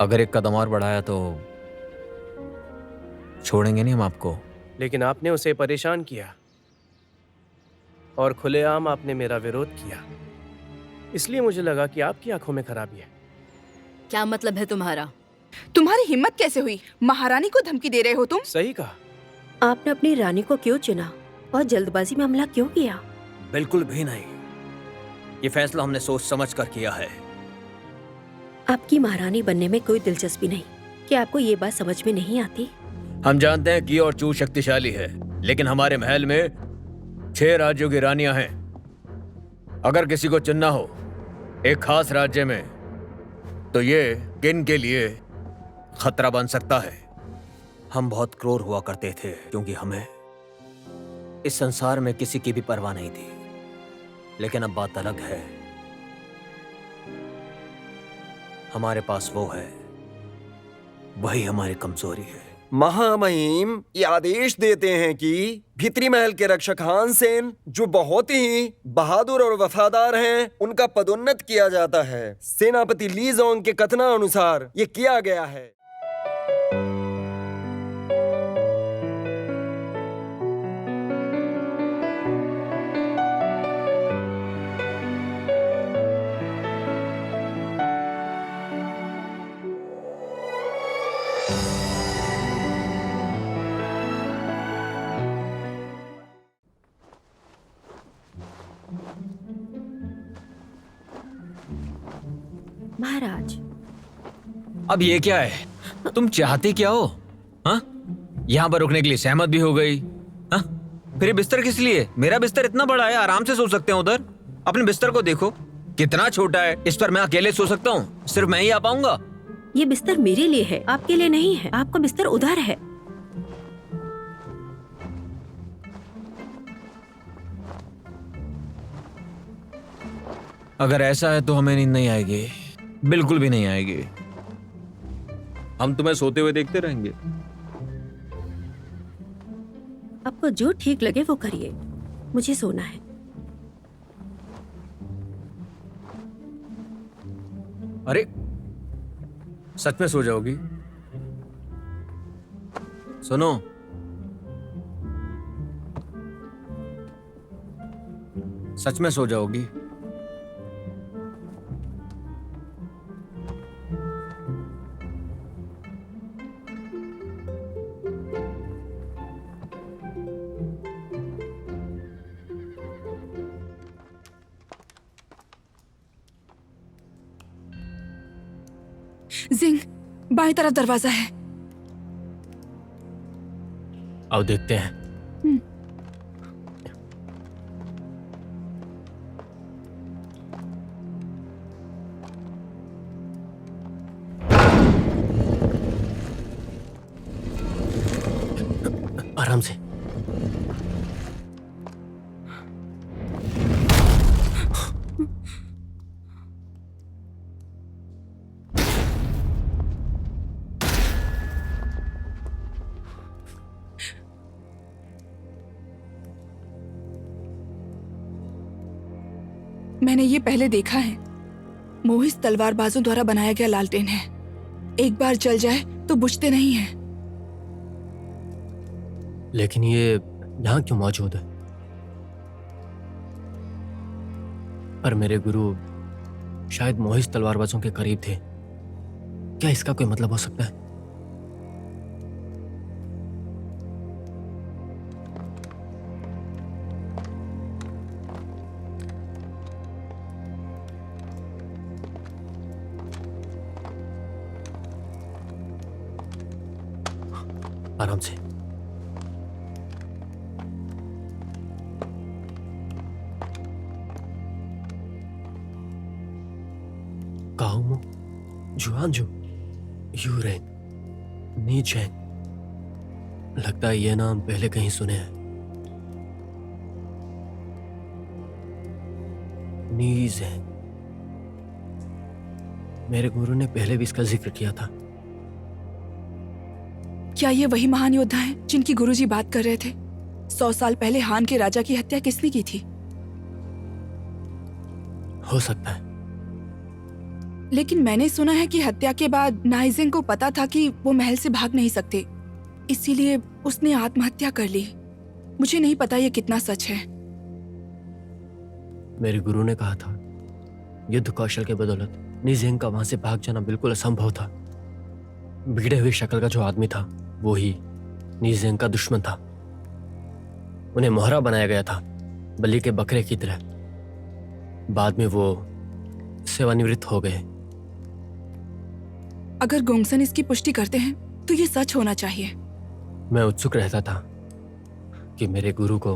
अगर एक कदम और बढ़ाया तो छोड़ेंगे नहीं हम आपको। लेकिन आपने उसे परेशान किया और खुलेआम आपने मेरा विरोध किया, इसलिए मुझे लगा कि आपकी आंखों में खराबी है। क्या मतलब है तुम्हारा? तुम्हारी हिम्मत कैसे हुई? महारानी को धमकी दे रहे हो तुम? सही कहा। आपने अपनी रानी को क्यों चुना और जल्दबाजी में हमला क्यों किया? बिल्कुल भी नहीं, ये फैसला हमने सोच समझ कर किया है। आपकी महारानी बनने में कोई दिलचस्पी नहीं। क्या आपको ये बात समझ में नहीं आती? हम जानते हैं कि और चू शक्तिशाली है, लेकिन हमारे महल में 6 राज्यों की रानियां हैं। अगर किसी को चुनना हो एक खास राज्य में, तो ये किन के लिए खतरा बन सकता है। हम बहुत क्रूर हुआ करते थे क्योंकि हमें इस संसार में किसी की भी परवाह नहीं थी, लेकिन अब बात अलग है। हमारे पास वो है, वही हमारी कमजोरी है। महामहिम ये आदेश देते हैं कि भीतरी महल के रक्षक हानसेन, जो बहुत ही बहादुर और वफादार हैं, उनका पदोन्नत किया जाता है। सेनापति ली जोंग के कथनानुसार ये किया गया है। महाराज, अब ये क्या है? तुम चाहती क्या हो? हाँ, यहाँ पर रुकने के लिए सहमत भी हो गई। हाँ, फिर ये बिस्तर किस लिए? मेरा बिस्तर इतना बड़ा है, आराम से सो सकते हैं उधर। अपने बिस्तर को देखो कितना छोटा है, इस पर मैं अकेले सो सकता हूँ। सिर्फ मैं ही आ पाऊंगा। ये बिस्तर मेरे लिए है, आपके लिए नहीं है। आपका बिस्तर उधर है। अगर ऐसा है तो हमें नींद नहीं आएगी, बिल्कुल भी नहीं आएगी। हम तुम्हें सोते हुए देखते रहेंगे। आपको जो ठीक लगे वो करिए, मुझे सोना है। अरे सच में सो जाओगी? सुनो, सच में सो जाओगी? जिंग, बाएं तरफ दरवाजा है। आओ देखते हैं। आराम से। मैंने ये पहले देखा है। मोहित तलवारबाजों द्वारा बनाया गया लालटेन है। एक बार जल जाए तो बुझते नहीं है। लेकिन ये यहाँ क्यों मौजूद है? पर मेरे गुरु शायद मोहित तलवारबाजों के करीब थे। क्या इसका कोई मतलब हो सकता है? आराम से। काओमो, जुआनजू, यूरेन, नीचैन। लगता है ये नाम पहले कहीं सुने हैं। नीज़ैन, मेरे गुरु ने पहले भी इसका जिक्र किया था। क्या ये वही महान योद्धा हैं जिनकी गुरुजी बात कर रहे थे? 100 साल पहले हान के राजा की हत्या किसने की थी? हो सकता है। लेकिन मैंने सुना है कि हत्या के बाद नाइजिंग को पता था कि वो महल से भाग नहीं सकते, इसीलिए उसने आत्महत्या कर ली। मुझे नहीं पता ये कितना सच है। मेरे गुरु ने कहा था युद्ध कौशल के बदौलत निजेंग का वहां से भाग जाना बिल्कुल असंभव था। बिगड़े हुई शक्ल का जो आदमी था वो ही निजेंग का दुश्मन था। उन्हें मोहरा बनाया गया था बलि के बकरे की तरह। बाद में वो सेवानिवृत्त हो गए। अगर गोंगसन इसकी पुष्टि करते हैं तो ये सच होना चाहिए। मैं उत्सुक रहता था कि मेरे गुरु को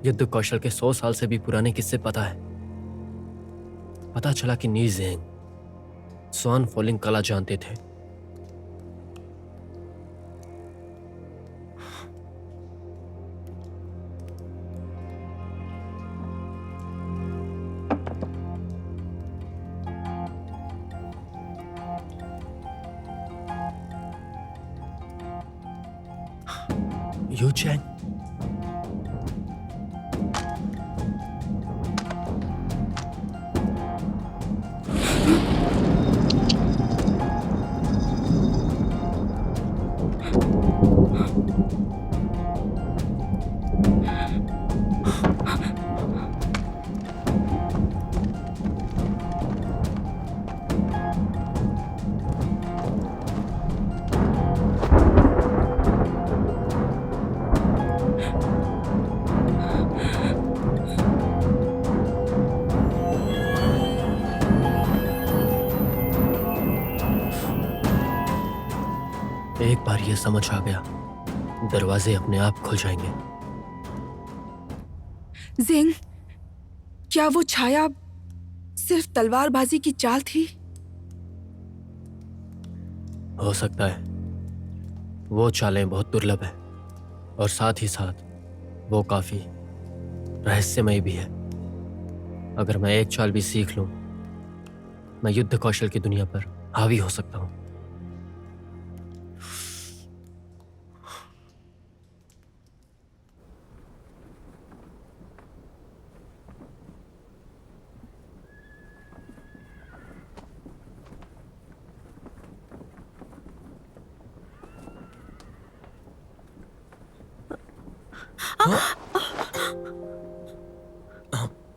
युद्ध कौशल के 100 साल से भी पुराने किस्से पता है। पता चला कि नीजेंग स्वान फॉलिंग कला जानते थे। यू चैन, एक बार ये समझ आ गया दरवाजे अपने आप खुल जाएंगे। जिंग, क्या वो छाया सिर्फ तलवारबाजी की चाल थी? हो सकता है। वो चालें बहुत दुर्लभ है और साथ ही साथ वो काफी रहस्यमय भी है। अगर मैं एक चाल भी सीख लूं, मैं युद्ध कौशल की दुनिया पर हावी हो सकता हूं।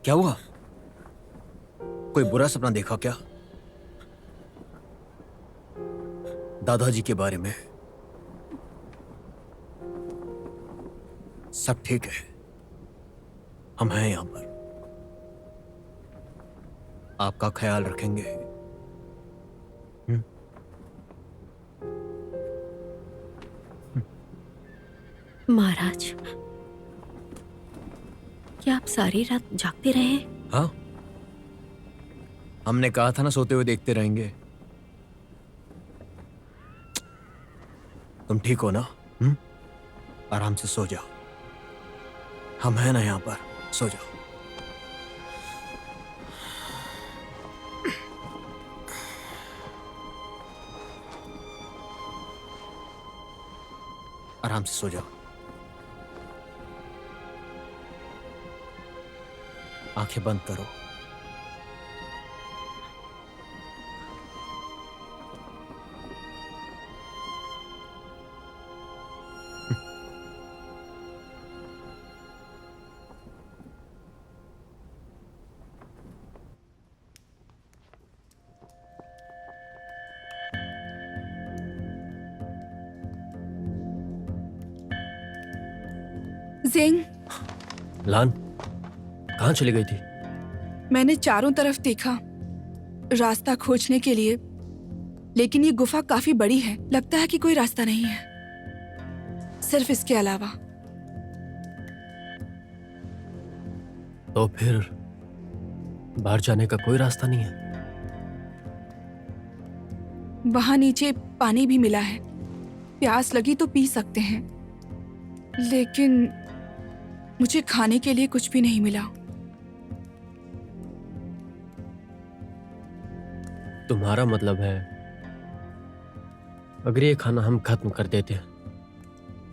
क्या हुआ? कोई बुरा सपना देखा क्या? दादाजी के बारे में? सब ठीक है, हम हैं यहां पर, आपका ख्याल रखेंगे। महाराज, क्या आप सारी रात जागते रहे? हाँ, हमने कहा था ना सोते हुए देखते रहेंगे। तुम ठीक हो ना? आराम से सो जाओ, हम हैं ना यहां पर, सो जाओ। आराम से सो जाओ, आंखें बंद करो। जिंग, लान कहां चली गई थी? मैंने चारों तरफ देखा रास्ता खोजने के लिए, लेकिन ये गुफा काफी बड़ी है। लगता है कि कोई रास्ता नहीं है सिर्फ इसके अलावा। तो फिर बाहर जाने का कोई रास्ता नहीं है? वहां नीचे पानी भी मिला है, प्यास लगी तो पी सकते हैं, लेकिन मुझे खाने के लिए कुछ भी नहीं मिला। तुम्हारा मतलब है अगर ये खाना हम खत्म कर देते हैं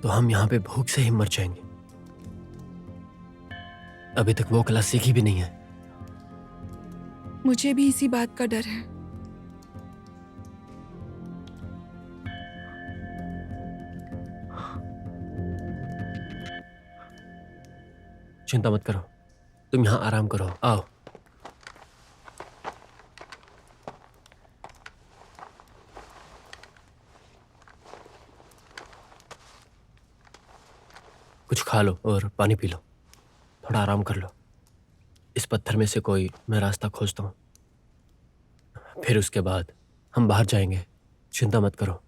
तो हम यहां पे भूख से ही मर जाएंगे। अभी तक वो कला सीखी भी नहीं है। मुझे भी इसी बात का डर है। चिंता मत करो, तुम यहाँ आराम करो, आओ। कुछ खा लो और पानी पी लो, थोड़ा आराम कर लो। इस पत्थर में से कोई मैं रास्ता खोजता हूँ, फिर उसके बाद हम बाहर जाएंगे। चिंता मत करो।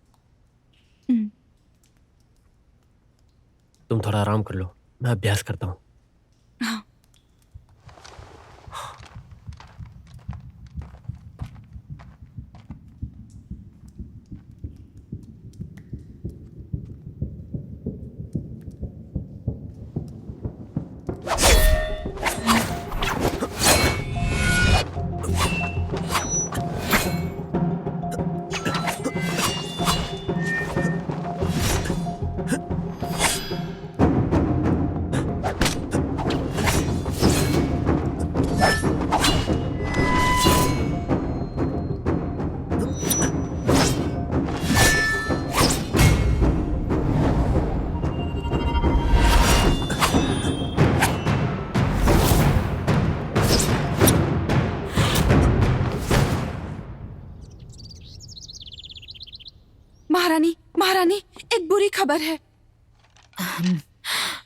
तुम थोड़ा आराम कर लो, मैं अभ्यास करता हूँ। हाँ। महारानी, महारानी, एक बुरी खबर है।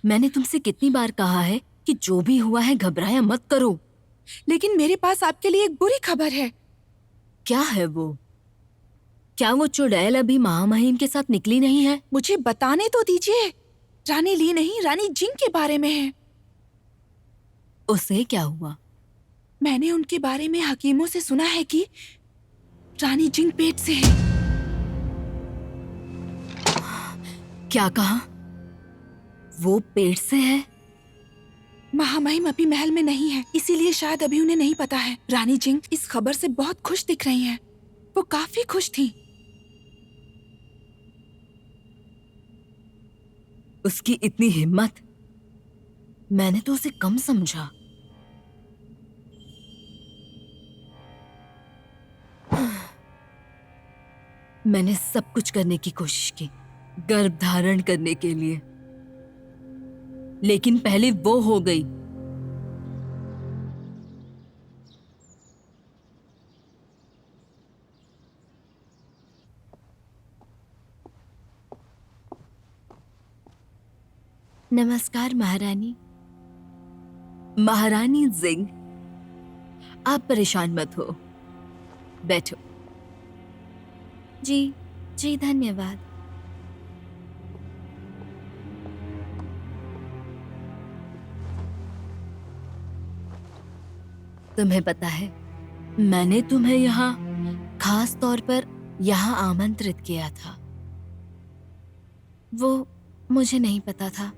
मैंने तुमसे कितनी बार कहा है कि जो भी हुआ है घबराया मत करो। लेकिन मेरे पास आपके लिए एक बुरी खबर है। क्या है वो? क्या वो चुड़ैल अभी महामहिम के साथ निकली नहीं है? मुझे बताने तो दीजिए। रानी ली नहीं, रानी जिंग के बारे में है। उससे क्या हुआ? मैंने उनके बारे में हकीमों से सुना है कि रानी जिंग पेट से है। क्या कहा? वो पेट से है? महामहिम अभी महल में नहीं है, इसीलिए शायद अभी उन्हें नहीं पता है। रानी जिंग इस खबर से बहुत खुश दिख रही हैं। वो काफी खुश थी। उसकी इतनी हिम्मत! मैंने तो उसे कम समझा। मैंने सब कुछ करने की कोशिश की गर्भ धारण करने के लिए, लेकिन पहले वो हो गई। नमस्कार महारानी। महारानी जिंग, आप परेशान मत हो, बैठो। जी जी, धन्यवाद। तुम्हें पता है, मैंने तुम्हें यहाँ खास तौर पर यहाँ आमंत्रित किया था। वो मुझे नहीं पता था।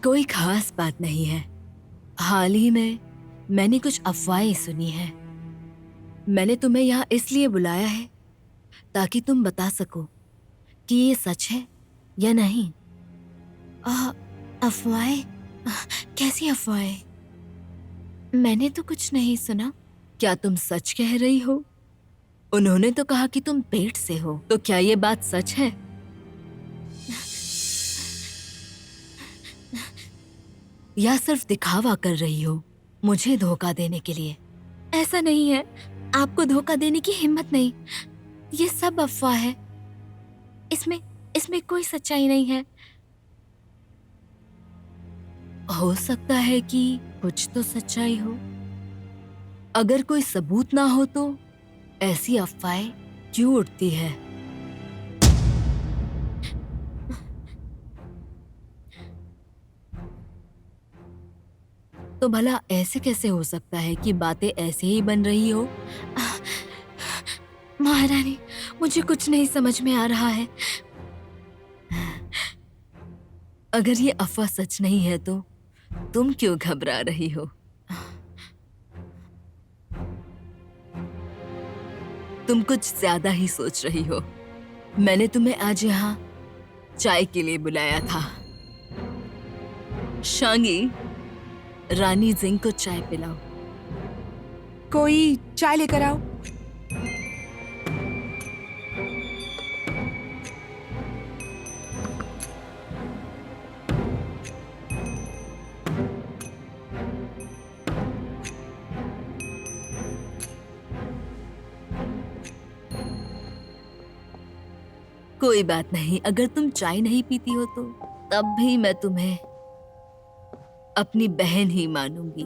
कोई खास बात नहीं है। हाल ही में मैंने कुछ अफवाहें सुनी हैं। मैंने तुम्हें यहाँ इसलिए बुलाया है ताकि तुम बता सको कि ये सच है या नहीं। अफवाहें? कैसी अफवाहें? मैंने तो कुछ नहीं सुना। क्या तुम सच कह रही हो? उन्होंने तो कहा कि तुम पेट से हो, तो क्या ये बात सच है? या सिर्फ दिखावा कर रही हो मुझे धोखा देने के लिए? ऐसा नहीं है, आपको धोखा देने की हिम्मत नहीं। ये सब अफवाह है। इसमें कोई सच्चाई नहीं है। हो सकता है कि कुछ तो सच्चाई हो। अगर कोई सबूत ना हो तो ऐसी अफवाहें क्यों उड़ती है? तो भला ऐसे कैसे हो सकता है कि बातें ऐसे ही बन रही हो? महारानी, मुझे कुछ नहीं समझ में आ रहा है। अगर ये अफवाह सच नहीं है तो तुम क्यों घबरा रही हो? तुम कुछ ज्यादा ही सोच रही हो। मैंने तुम्हें आज यहाँ चाय के लिए बुलाया था। शांगी, रानी जिंग को चाय पिलाओ। कोई चाय लेकर आओ। कोई बात नहीं, अगर तुम चाय नहीं पीती हो तो तब भी मैं तुम्हें अपनी बहन ही मानूंगी।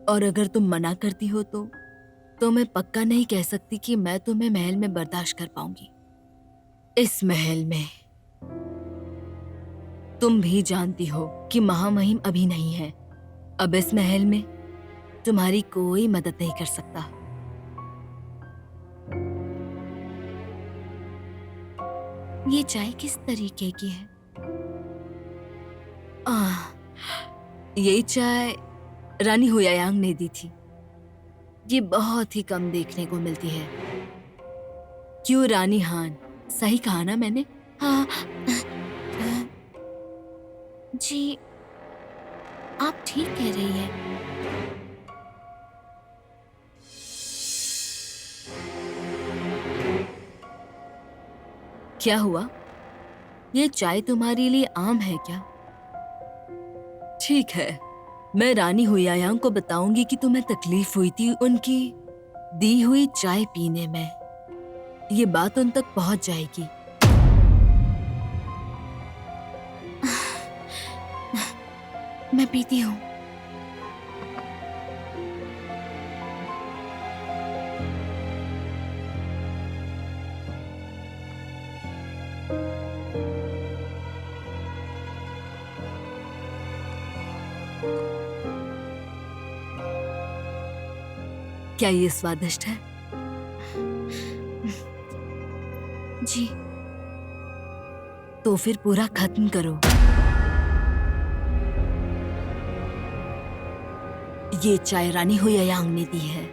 और अगर तुम मना करती हो तो मैं पक्का नहीं कह सकती कि मैं तुम्हें महल में बर्दाश्त कर पाऊंगी। इस महल में तुम भी जानती हो कि महामहिम अभी नहीं है। अब इस महल में तुम्हारी कोई मदद नहीं कर सकता। ये चाय किस तरीके की है? ये चाय रानी हुयायांग ने दी थी। ये बहुत ही कम देखने को मिलती है। क्यों रानी हान, सही कहा ना मैंने? हाँ जी, आप ठीक कह रही है। क्या हुआ? ये चाय तुम्हारे लिए आम है क्या? ठीक है, मैं रानी हुयायांग को बताऊंगी कि तुम्हें तकलीफ हुई थी उनकी दी हुई चाय पीने में। ये बात उन तक पहुंच जाएगी। मैं पीती हूँ। क्या ये स्वादिष्ट है? जी। तो फिर पूरा खत्म करो। ये चाय रानी हुयायांग ने दी है।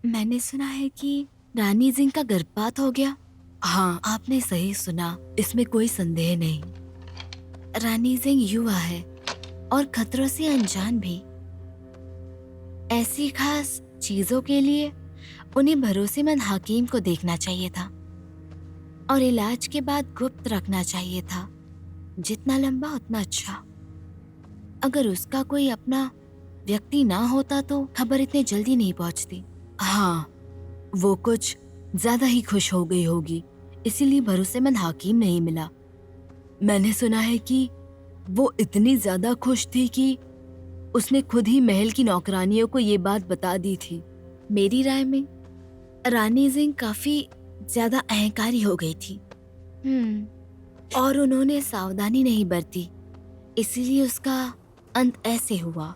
मैंने सुना है कि रानी जिंग का गर्भपात हो गया। हाँ, आपने सही सुना, इसमें कोई संदेह नहीं। रानी जिंग युवा है और खतरों से अनजान भी। ऐसी खास चीजों के लिए उन्हें भरोसेमंद हकीम को देखना चाहिए था और इलाज के बाद गुप्त रखना चाहिए था। जितना लंबा उतना अच्छा। अगर उसका कोई अपना व्यक्ति ना होता तो खबर इतने जल्दी नहीं पहुंचती। हाँ, वो कुछ ज्यादा ही खुश हो गई होगी, इसीलिए भरोसेमंद हकीम नहीं मिला। मैंने सुना है कि वो इतनी ज्यादा खुश थी कि उसने खुद ही महल की नौकरानियों को ये बात बता दी थी। मेरी राय में रानी जिंग काफी ज्यादा अहंकारी हो गई थी। और उन्होंने सावधानी नहीं बरती, इसीलिए उसका अंत ऐसे हुआ।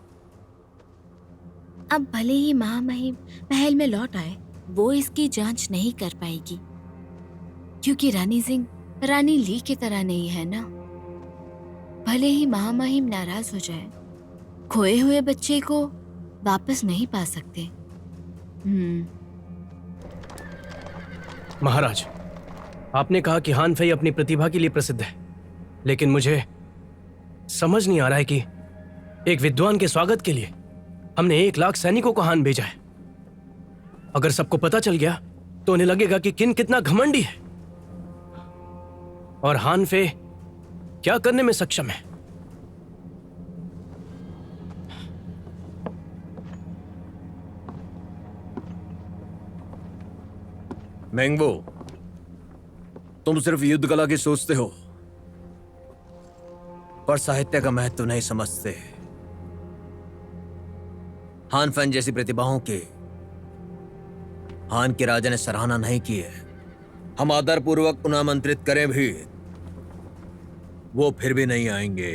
अब भले ही महामहिम महल में लौट आए, वो इसकी जांच नहीं कर पाएगी, क्योंकि रानी जिंग रानी ली की तरह नहीं है ना। भले ही महामहिम नाराज हो जाए, खोए हुए बच्चे को वापस नहीं पा सकते। महाराज, आपने कहा कि हान फेई अपनी प्रतिभा के लिए प्रसिद्ध है, लेकिन मुझे समझ नहीं आ रहा है कि एक विद्वान के स्वागत के लिए हमने 1 लाख सैनिकों को हान भेजा है। अगर सबको पता चल गया तो उन्हें लगेगा कि किन कितना घमंडी है और हान फे क्या करने में सक्षम है। मैंगो, तुम सिर्फ युद्ध कला की सोचते हो, पर साहित्य का महत्व नहीं समझते। हान फैन जैसी प्रतिभाओं के हान के राजा ने सराहना नहीं की है। हम आदरपूर्वक उन्हें आमंत्रित करें भी, वो फिर भी नहीं आएंगे।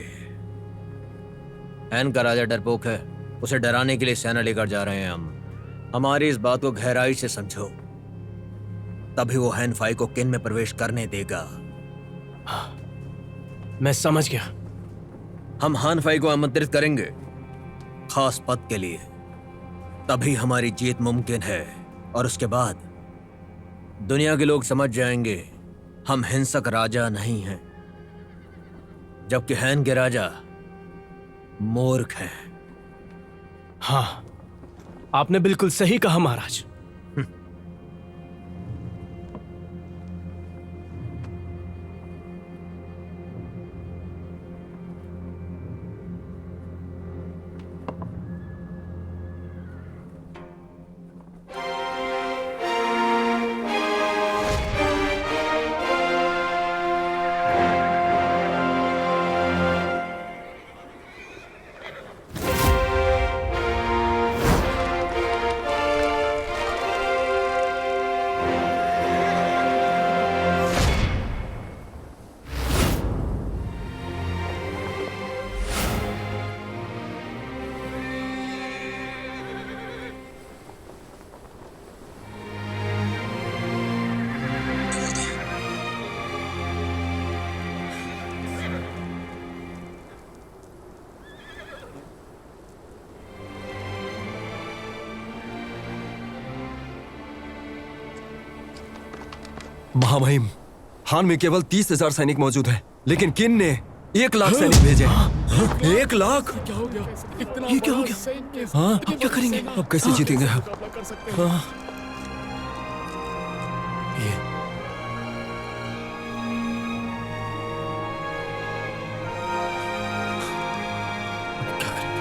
हैन का राजा डरपोक है, उसे डराने के लिए सेना लेकर जा रहे हैं हम। हमारी इस बात को गहराई से समझो, तभी वो हैन फाई को किन में प्रवेश करने देगा। मैं समझ गया। हम हान फाई को आमंत्रित करेंगे खास पद के लिए, तभी हमारी जीत मुमकिन है। और उसके बाद दुनिया के लोग समझ जाएंगे हम हिंसक राजा नहीं हैं, जबकि हैन के राजा मूर्ख हैं। हाँ, आपने बिल्कुल सही कहा महाराज। महामहिम, हान में केवल 30,000 सैनिक मौजूद हैं, लेकिन किन ने 1 लाख सैनिक भेजे। 1 लाख? क्या हो गया? ये क्या हो गया? हाँ, अब क्या करेंगे? अब कैसे जीतेंगे हम? हाँ। ये क्या करेंगे?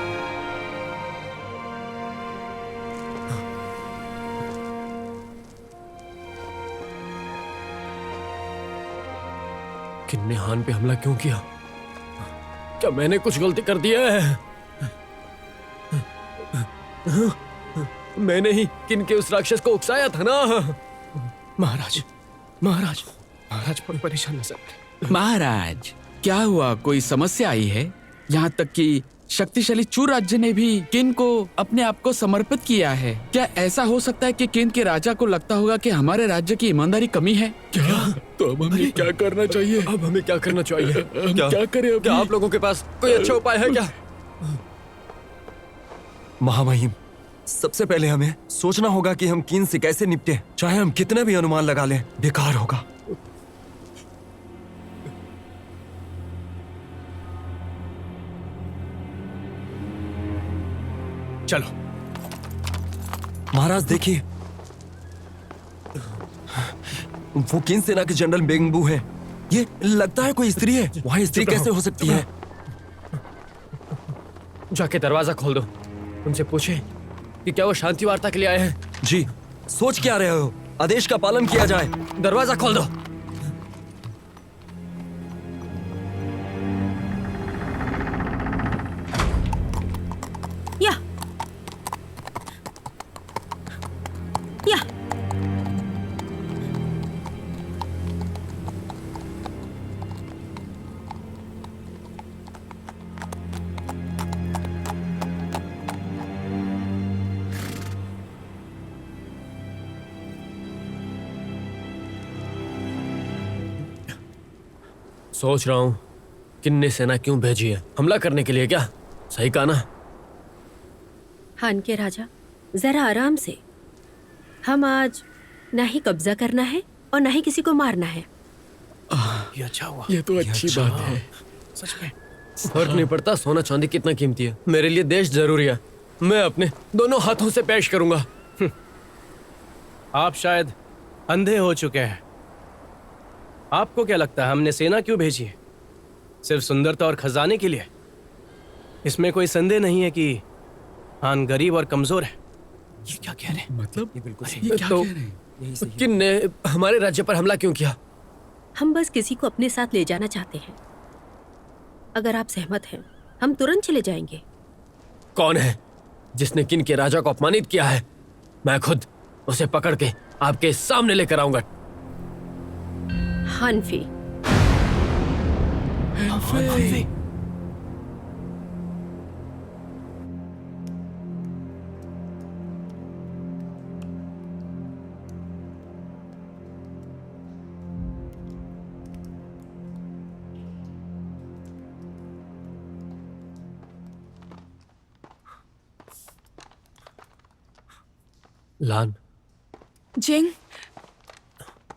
किन ने हान पे हमला क्यों किया? क्या मैंने कुछ गलती कर दिया है? मैंने ही किन के उस राक्षस को उकसाया था ना। महाराज, महाराज, महाराज बड़े परेशान नजर आ रहे। महाराज, क्या हुआ? कोई समस्या आई है? यहाँ तक कि शक्तिशाली चू राज्य ने भी किन को अपने आप को समर्पित किया है। क्या ऐसा हो सकता है कि किन के राजा को लगता होगा कि हमारे राज्य की ईमानदारी कमी है? क्या? तो अब हमें क्या करना चाहिए? अब हमें क्या करना चाहिए? क्या करें अभी? क्या आप लोगों के पास कोई अच्छा उपाय है क्या? महामहिम, सबसे पहले हमें सोचना होगा कि हम किन से कैसे निपटे। चाहे हम कितने भी अनुमान लगा लें, बेकार होगा। चलो। महाराज देखिए, वो किन सेना के जनरल बेंगबू हैं। ये लगता है कोई स्त्री है। वहां स्त्री कैसे हो सकती है? जाके दरवाजा खोल दो। उनसे पूछे कि क्या वो शांति वार्ता के लिए आए हैं। जी, सोच क्या रहे हो? आदेश का पालन किया जाए। दरवाजा खोल दो। या या सोच रहा हूं किन ने सेना क्यों भेजी है? हमला करने के लिए क्या? सही कहा ना? हान के राजा, जरा आराम से। हम आज ना ही कब्जा करना है और ना ही किसी को मारना है। ये अच्छा हुआ। ये तो अच्छी बात है। सच में फर्क नहीं पड़ता सोना चांदी कितना कीमती है। मेरे लिए देश जरूरी है। मैं अपने दोनों हाथों से पेश करूंगा। आप शायद अंधे हो चुके हैं। आपको क्या लगता है हमने सेना क्यों भेजी है? सिर्फ सुंदरता और खजाने के लिए? इसमें कोई संदेह नहीं है कि हान गरीब और कमजोर है। ये क्या कह रहे हैं? मतलब ये बिल्कुल ये क्या तो कह रहे हैं? किन ने हमारे राज्य पर हमला क्यों किया? हम बस किसी को अपने साथ ले जाना चाहते हैं। अगर आप सहमत हैं, हम तुरंत चले जाएंगे। कौन है जिसने किन के राजा को अपमानित किया है? मैं खुद उसे पकड़ के आपके सामने लेकर आऊंगा। हानफी। हानफी। लान, जिंग,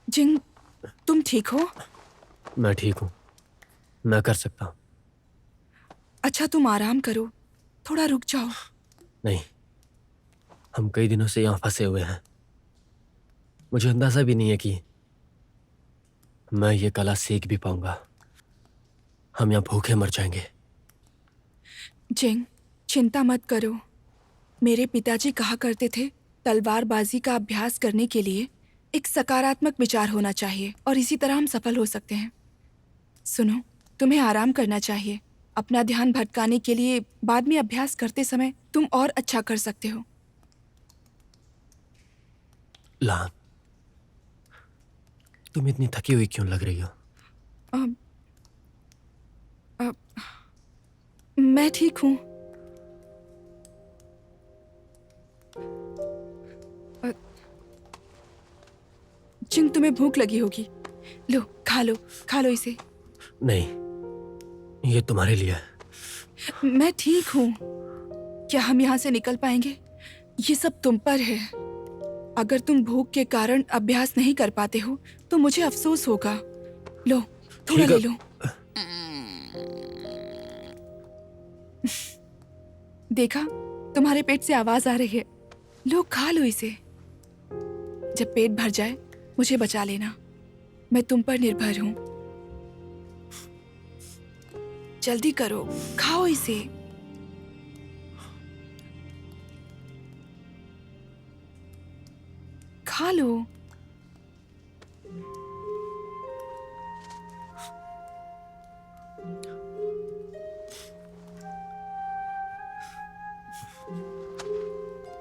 जिंग, तुम ठीक हो? मैं ठीक हूं, मैं कर सकता हूं। अच्छा, तुम आराम करो, थोड़ा रुक जाओ। नहीं, हम कई दिनों से यहां फंसे हुए हैं। मुझे अंदाजा भी नहीं है कि मैं ये कला सीख भी पाऊंगा। हम यहां भूखे मर जाएंगे। जिंग, चिंता मत करो। मेरे पिताजी कहा करते थे, तलवारबाजी का अभ्यास करने के लिए एक सकारात्मक विचार होना चाहिए और इसी तरह हम सफल हो सकते हैं। सुनो, तुम्हें आराम करना चाहिए। अपना ध्यान भटकाने के लिए बाद में अभ्यास करते समय तुम और अच्छा कर सकते हो। लान, तुम इतनी थकी हुई क्यों लग रही हो? मैं ठीक हूँ। जिंग, तुम्हें भूख लगी होगी। लो, खा लो इसे। नहीं, ये तुम्हारे लिए है। मैं ठीक हूँ। क्या हम यहाँ से निकल पाएंगे? ये सब तुम पर है। अगर तुम भूख के कारण अभ्यास नहीं कर पाते हो तो मुझे अफसोस होगा। लो, थोड़ा ले लो। देखा, तुम्हारे पेट से आवाज आ रही है। लो, खा लो इसे। जब पेट भर जाए मुझे बचा लेना। मैं तुम पर निर्भर हूं। जल्दी करो, खाओ इसे। खा लो।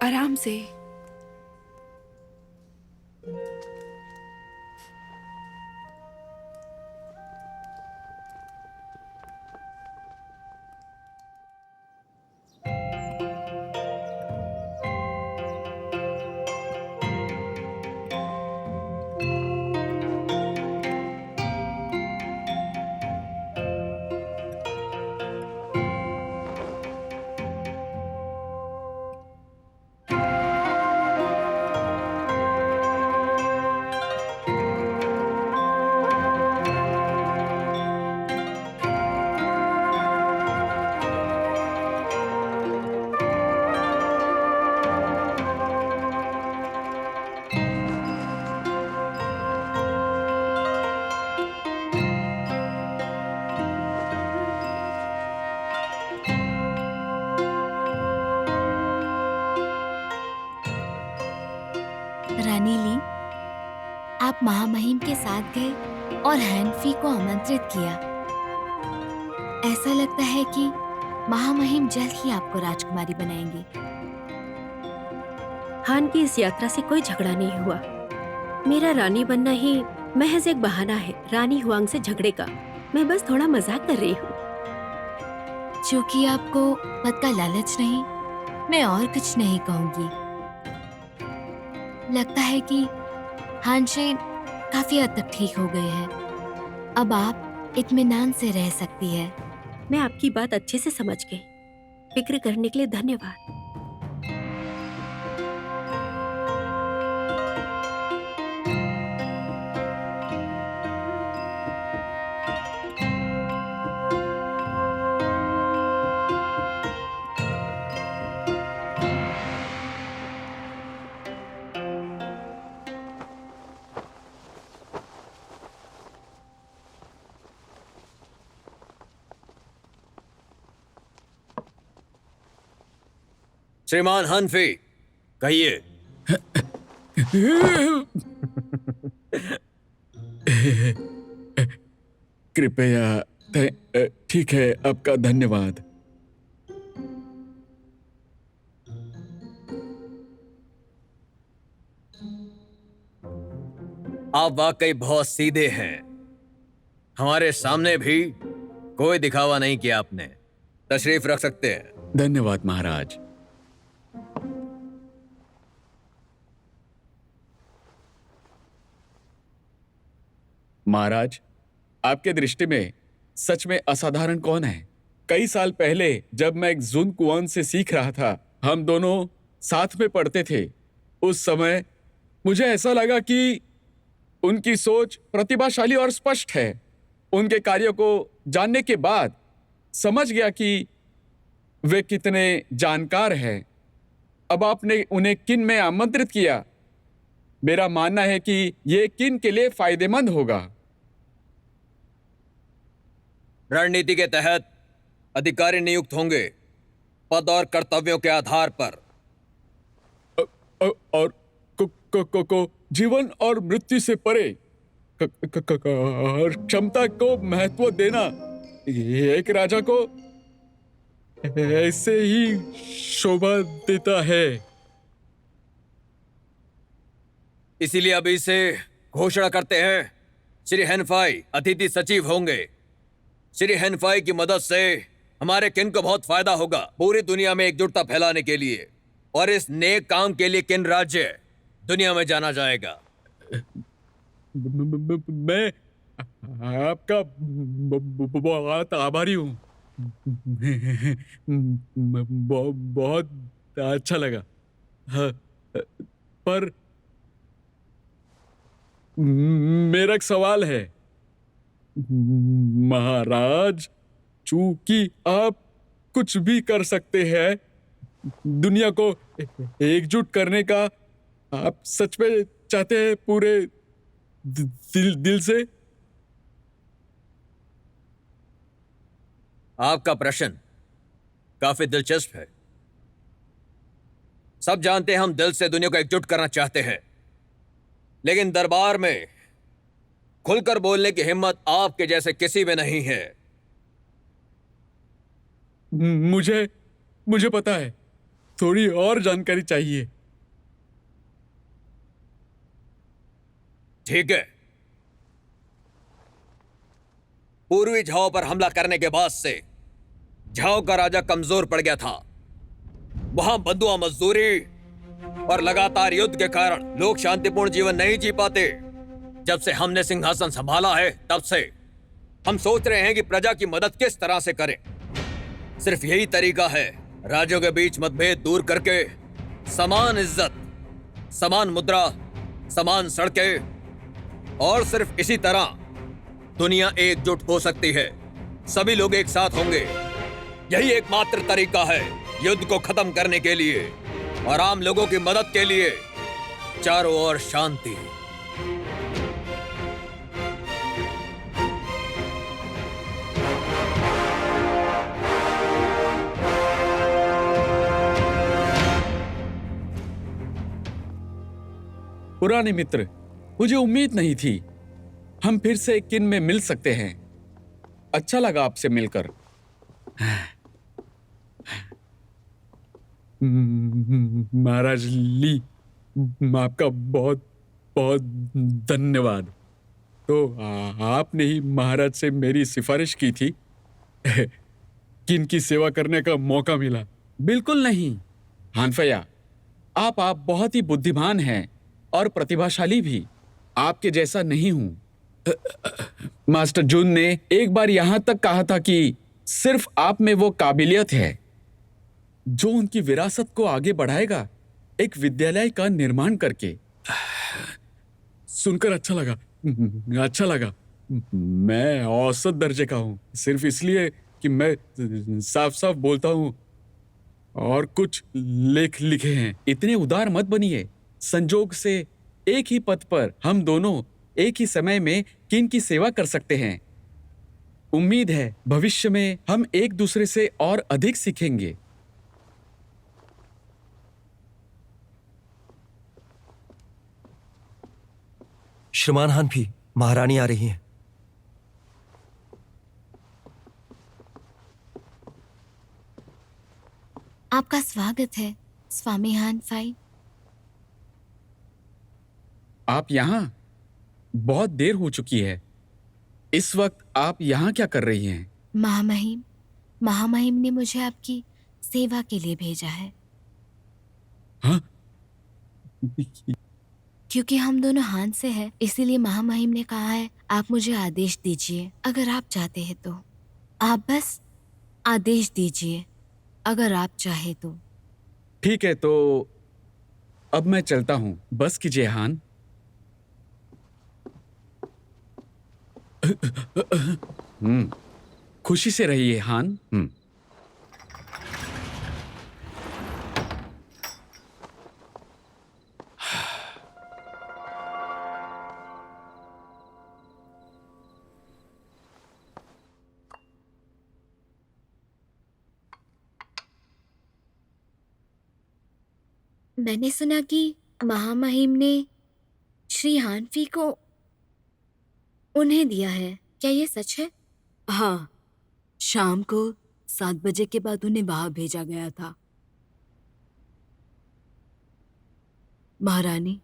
आराम से। रानी ली, आप महामहिम के साथ गए और हैनफी को आमंत्रित किया। ऐसा लगता है कि महामहिम जल्द ही आपको राजकुमारी बनाएंगे। हान की इस यात्रा से कोई झगड़ा नहीं हुआ। मेरा रानी बनना ही महज एक बहाना है रानी हुआंग से झगड़े का। मैं बस थोड़ा मजाक कर रही हूँ। क्योंकि आपको पद का लालच नहीं, मैं और कुछ नहीं कहूंगी। लगता है कि हानशेन काफी हद तक ठीक हो गए हैं। अब आप इत्मीनान से रह सकती है। मैं आपकी बात अच्छे से समझ गई। फिक्र करने के लिए धन्यवाद। श्रीमान हनफी, कहिए। कृपया ठीक है, आपका धन्यवाद। आप वाकई बहुत सीधे हैं। हमारे सामने भी कोई दिखावा नहीं किया आपने। तशरीफ रख सकते हैं। धन्यवाद महाराज। महाराज, आपके दृष्टि में सच में असाधारण कौन है? कई साल पहले जब मैं एक जुन कुआन से सीख रहा था, हम दोनों साथ में पढ़ते थे। उस समय मुझे ऐसा लगा कि उनकी सोच प्रतिभाशाली और स्पष्ट है। उनके कार्यों को जानने के बाद समझ गया कि वे कितने जानकार हैं। अब आपने उन्हें किन में आमंत्रित किया। मेरा मानना है कि ये किन के लिए फायदेमंद होगा। रणनीति के तहत अधिकारी नियुक्त होंगे, पद और कर्तव्यों के आधार पर। और को जीवन और मृत्यु से परे और क्षमता को महत्व देना एक राजा को ऐसे ही शोभा देता है। इसीलिए अभी से घोषणा करते हैं, श्री हेनफाई अतिथि सचिव होंगे। श्री हेनफाई की मदद से हमारे किन को बहुत फायदा होगा, पूरी दुनिया में एकजुटता फैलाने के लिए, और इस नेक काम के लिए किन राज्य दुनिया में जाना जाएगा। मैं आपका बहुत आभारी हूँ। बहुत अच्छा लगा। हाँ, पर मेरा एक सवाल है महाराज। चूंकि आप कुछ भी कर सकते हैं, दुनिया को एकजुट करने का आप सच में चाहते हैं पूरे दिल से? आपका प्रश्न काफी दिलचस्प है। सब जानते हैं हम दिल से दुनिया को एकजुट करना चाहते हैं, लेकिन दरबार में खुलकर बोलने की हिम्मत आपके जैसे किसी में नहीं है। मुझे पता है, थोड़ी और जानकारी चाहिए। ठीक है। पूर्वी झाओ पर हमला करने के बाद से झाओ का राजा कमजोर पड़ गया था। वहां बंधुआ मजदूरी और लगातार युद्ध के कारण लोग शांतिपूर्ण जीवन नहीं जी पाते। जब से हमने सिंहासन संभाला है, तब से हम सोच रहे हैं कि प्रजा की मदद किस तरह से करें। सिर्फ यही तरीका है, राज्यों के बीच मतभेद दूर करके समान इज्जत, समान मुद्रा, समान सड़कें, और सिर्फ इसी तरह दुनिया एकजुट हो सकती है। सभी लोग एक साथ होंगे। यही एकमात्र तरीका है युद्ध को खत्म करने के लिए और आम लोगों की मदद के लिए। चारों ओर शांति। पुराने मित्र, मुझे उम्मीद नहीं थी हम फिर से किन में मिल सकते हैं। अच्छा लगा आपसे मिलकर। महाराज ली, आपका बहुत बहुत धन्यवाद। तो आपने ही महाराज से मेरी सिफारिश की थी किन की सेवा करने का मौका मिला। बिल्कुल नहीं हानफया, आप बहुत ही बुद्धिमान हैं और प्रतिभाशाली भी। आपके जैसा नहीं हूं। मास्टर जून ने एक बार यहां तक कहा था कि सिर्फ आप में वो काबिलियत है जो उनकी विरासत को आगे बढ़ाएगा, एक विद्यालय का निर्माण करके। सुनकर अच्छा लगा। मैं औसत दर्जे का हूं, सिर्फ इसलिए कि मैं साफ साफ बोलता हूं और कुछ लेख लिखे हैं। इतने उदार मत बनिए। संजोग से एक ही पद पर हम दोनों एक ही समय में किन की सेवा कर सकते हैं। उम्मीद है भविष्य में हम एक दूसरे से और अधिक सीखेंगे। श्रीमान हानफी, महारानी आ रही हैं। आपका स्वागत है स्वामी हान फाई। आप यहाँ? बहुत देर हो चुकी है। इस वक्त आप यहाँ क्या कर रही हैं? महामहिम ने मुझे आपकी सेवा के लिए भेजा है। हाँ? क्योंकि हम दोनों हान से हैं, इसीलिए महामहिम ने कहा है आप मुझे आदेश दीजिए अगर आप चाहते हैं तो। आप बस आदेश दीजिए अगर आप चाहे तो। ठीक है, तो अब मैं चलता हूँ। बस कीजिए हान। खुशी से रहिए हान। मैंने सुना कि महामहिम ने श्री हानफी को उन्हें दिया है, क्या ये सच है? हाँ, शाम को 7 बजे के बाद उन्हें वहां भेजा गया था। महारानी,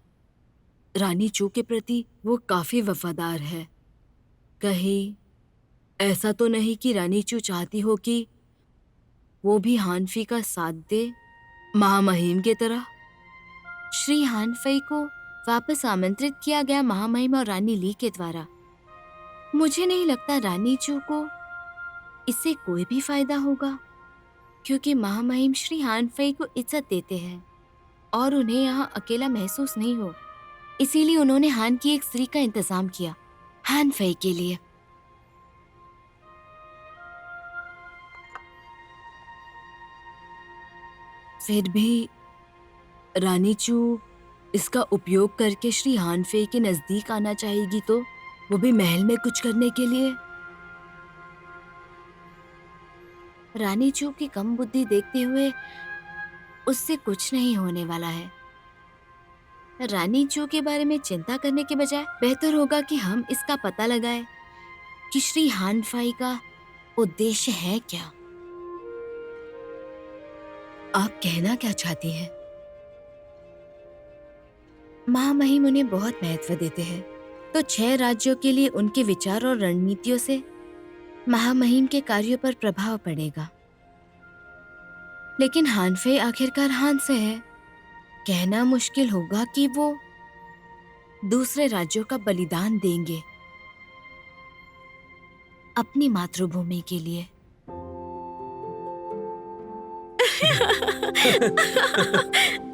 रानी चू के प्रति वो काफी वफादार है। कहीं ऐसा तो नहीं कि रानी चू चाहती हो कि वो भी हानफी का साथ दे, महामहिम की तरह? श्री हानफई को वापस आमंत्रित किया गया महामहिम और रानी ली के द्वारा। मुझे नहीं लगता रानी चू को इससे कोई भी फायदा होगा, क्योंकि महामहिम श्री हानफई को इज्जत देते हैं और उन्हें यहाँ अकेला महसूस नहीं हो, इसीलिए उन्होंने हान की एक स्त्री का इंतजाम किया हानफई के लिए। फिर भी रानी चू इसका उपयोग करके श्री हानफे के नजदीक आना चाहेगी, तो वो भी महल में कुछ करने के लिए। रानी चू की कम बुद्धि देखते हुए उससे कुछ नहीं होने वाला है। रानी चू के बारे में चिंता करने के बजाय बेहतर होगा कि हम इसका पता लगाएं कि श्री हानफाई का उद्देश्य है क्या। आप कहना क्या चाहती हैं? महामहिम उन्हें बहुत महत्व देते हैं, तो 6 राज्यों के लिए उनके विचार और रणनीतियों से महामहिम के कार्यों पर प्रभाव पड़ेगा। लेकिन हानफे आखिरकार हान से है। कहना मुश्किल होगा कि वो दूसरे राज्यों का बलिदान देंगे अपनी मातृभूमि के लिए।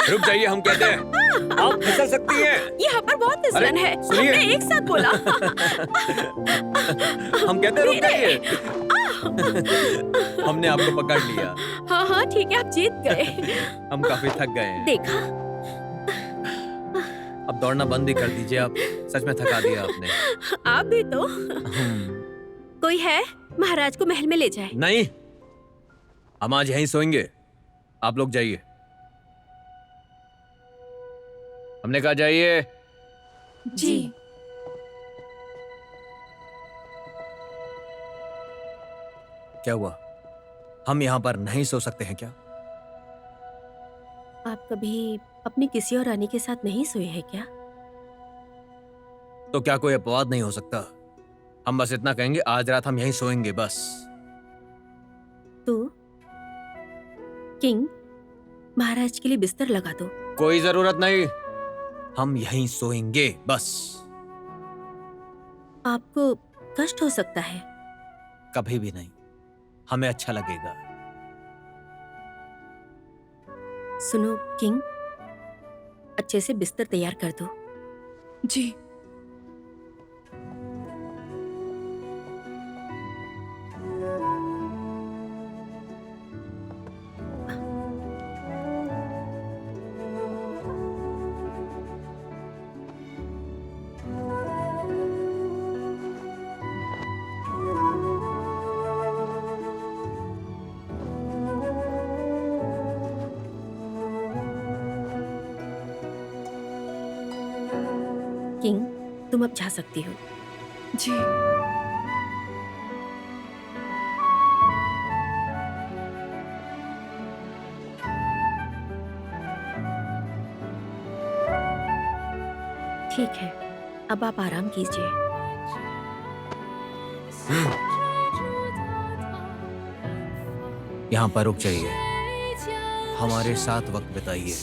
रुक जाइए, हम कहते हैं आप फिसल सकती हैं। यहाँ पर बहुत फिसलन है। सुनिए। हमने एक साथ बोला। हम कहते हैं रुक जाइए। हमने आपको पकड़ लिया। हाँ हाँ ठीक है, आप जीत गए। हम काफी थक गए हैं। देखा, अब दौड़ना बंद ही कर दीजिए। आप सच में थका दिया आपने। आप भी तो। कोई है महाराज को महल में ले जाए। नहीं, हम आज यहीं सोएंगे। आप लोग जाइए। हमने कहा जाइए। जी। क्या हुआ? हम यहाँ पर नहीं सो सकते हैं क्या? आप कभी अपनी किसी और रानी के साथ नहीं सोए हैं क्या? तो क्या कोई अपवाद नहीं हो सकता? हम बस इतना कहेंगे, आज रात हम यहीं सोएंगे बस। तो किंग, महाराज के लिए बिस्तर लगा दो। कोई जरूरत नहीं, हम यहीं सोएंगे बस। आपको कष्ट हो सकता है। कभी भी नहीं, हमें अच्छा लगेगा। सुनो किंग, अच्छे से बिस्तर तैयार कर दो। जी। किंग, तुम अब जा सकती हो। जी। ठीक है, अब आप आराम कीजिए। यहाँ पर रुक जाइए, हमारे साथ वक्त बिताइए।